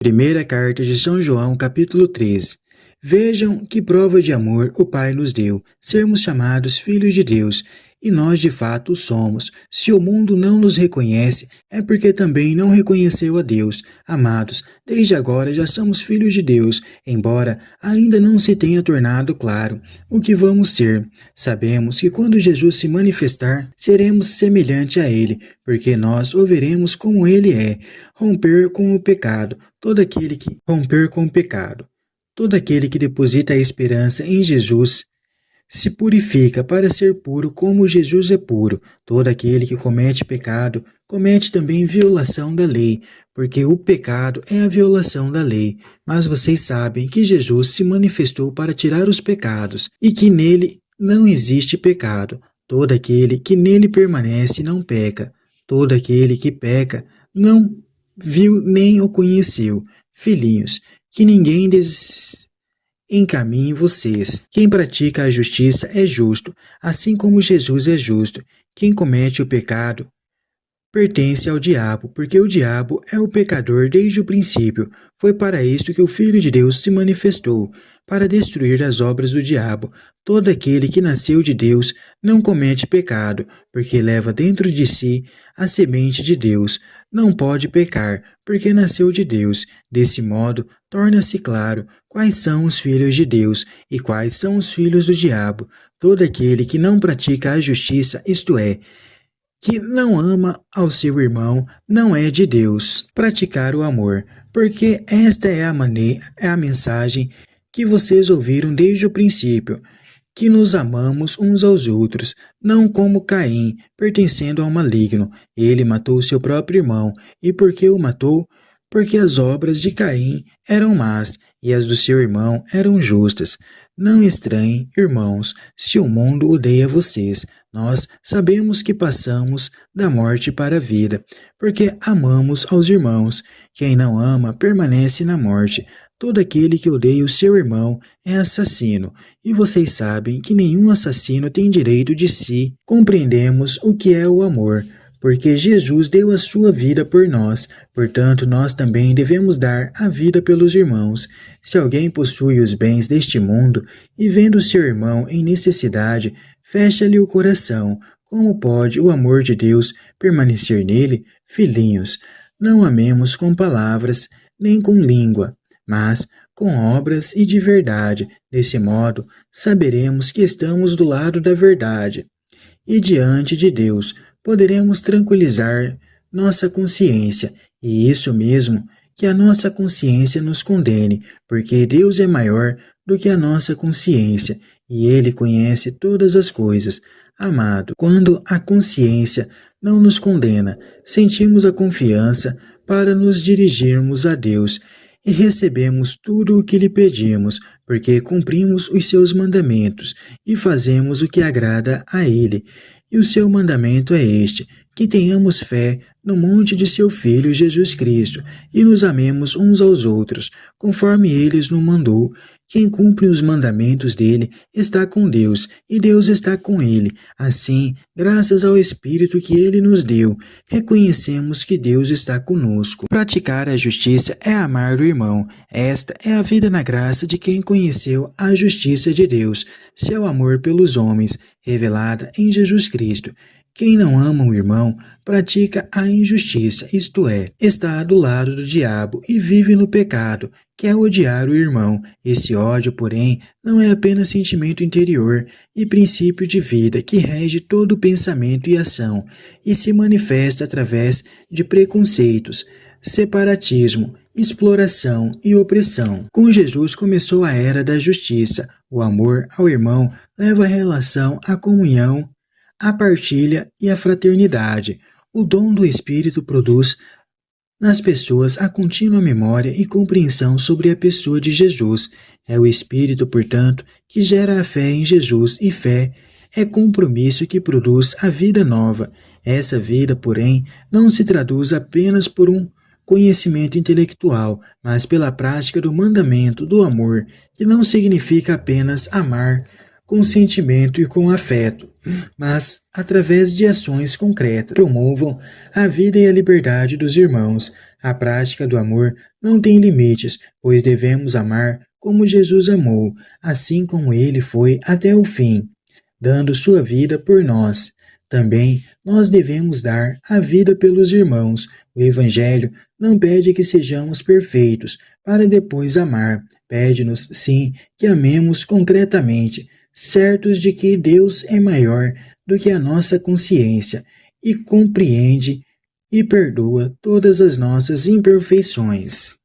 Primeira carta de São João, capítulo 13. Vejam que prova de amor o Pai nos deu, sermos chamados filhos de Deus, e nós de fato o somos. Se o mundo não nos reconhece, é porque também não reconheceu a Deus. Amados, desde agora já somos filhos de Deus, embora ainda não se tenha tornado claro o que vamos ser. Sabemos que quando Jesus se manifestar, seremos semelhante a Ele, porque nós o veremos como Ele é. Romper com o pecado. Todo aquele que deposita a esperança em Jesus se purifica para ser puro como Jesus é puro. Todo aquele que comete pecado comete também violação da lei, porque o pecado é a violação da lei. Mas vocês sabem que Jesus se manifestou para tirar os pecados e que nele não existe pecado. Todo aquele que nele permanece não peca. Todo aquele que peca não viu nem o conheceu. Filhinhos, que ninguém desencaminhe vocês. Quem pratica a justiça é justo, assim como Jesus é justo. Quem comete o pecado pertence ao diabo, porque o diabo é o pecador desde o princípio. Foi para isto que o Filho de Deus se manifestou, para destruir as obras do diabo. Todo aquele que nasceu de Deus não comete pecado, porque leva dentro de si a semente de Deus. Não pode pecar, porque nasceu de Deus. Desse modo, torna-se claro quais são os filhos de Deus e quais são os filhos do diabo. Todo aquele que não pratica a justiça, isto é, que não ama ao seu irmão, não é de Deus. Praticar o amor, porque esta é a mensagem que vocês ouviram desde o princípio, que nos amamos uns aos outros, não como Caim, pertencendo ao maligno. Ele matou seu próprio irmão, e por que o matou? Porque as obras de Caim eram más e as do seu irmão eram justas. Não estranhem, irmãos, se o mundo odeia vocês. Nós sabemos que passamos da morte para a vida, porque amamos aos irmãos. Quem não ama permanece na morte. Todo aquele que odeia o seu irmão é assassino, e vocês sabem que nenhum assassino tem direito de si. Compreendemos o que é o amor, porque Jesus deu a sua vida por nós, portanto nós também devemos dar a vida pelos irmãos. Se alguém possui os bens deste mundo e vendo seu irmão em necessidade, fecha-lhe o coração. Como pode o amor de Deus permanecer nele? Filhinhos, não amemos com palavras, nem com língua, mas com obras e de verdade. Desse modo, saberemos que estamos do lado da verdade e diante de Deus poderemos tranquilizar nossa consciência, e isso mesmo que a nossa consciência nos condene, porque Deus é maior do que a nossa consciência, e Ele conhece todas as coisas. Amado, quando a consciência não nos condena, sentimos a confiança para nos dirigirmos a Deus e recebemos tudo o que lhe pedimos, porque cumprimos os seus mandamentos e fazemos o que agrada a Ele. E o seu mandamento é este, que tenhamos fé no monte de seu Filho Jesus Cristo e nos amemos uns aos outros, conforme Ele nos mandou. Quem cumpre os mandamentos dele está com Deus e Deus está com ele. Assim, graças ao Espírito que ele nos deu, reconhecemos que Deus está conosco. Praticar a justiça é amar o irmão. Esta é a vida na graça de quem conheceu a justiça de Deus, seu amor pelos homens, revelada em Jesus Cristo. Quem não ama o irmão pratica a injustiça, isto é, está do lado do diabo e vive no pecado, que é odiar o irmão. Esse ódio, porém, não é apenas sentimento interior e princípio de vida que rege todo pensamento e ação, e se manifesta através de preconceitos, separatismo, exploração e opressão. Com Jesus começou a era da justiça. O amor ao irmão leva a relação à comunhão, a partilha e a fraternidade. O dom do Espírito produz nas pessoas a contínua memória e compreensão sobre a pessoa de Jesus. É o Espírito, portanto, que gera a fé em Jesus, e fé é compromisso que produz a vida nova. Essa vida, porém, não se traduz apenas por um conhecimento intelectual, mas pela prática do mandamento do amor, que não significa apenas amar com sentimento e com afeto, mas através de ações concretas promovam a vida e a liberdade dos irmãos. A prática do amor não tem limites, pois devemos amar como Jesus amou, assim como ele foi até o fim, dando sua vida por nós. Também nós devemos dar a vida pelos irmãos. O Evangelho não pede que sejamos perfeitos para depois amar. Pede-nos, sim, que amemos concretamente, certos de que Deus é maior do que a nossa consciência e compreende e perdoa todas as nossas imperfeições.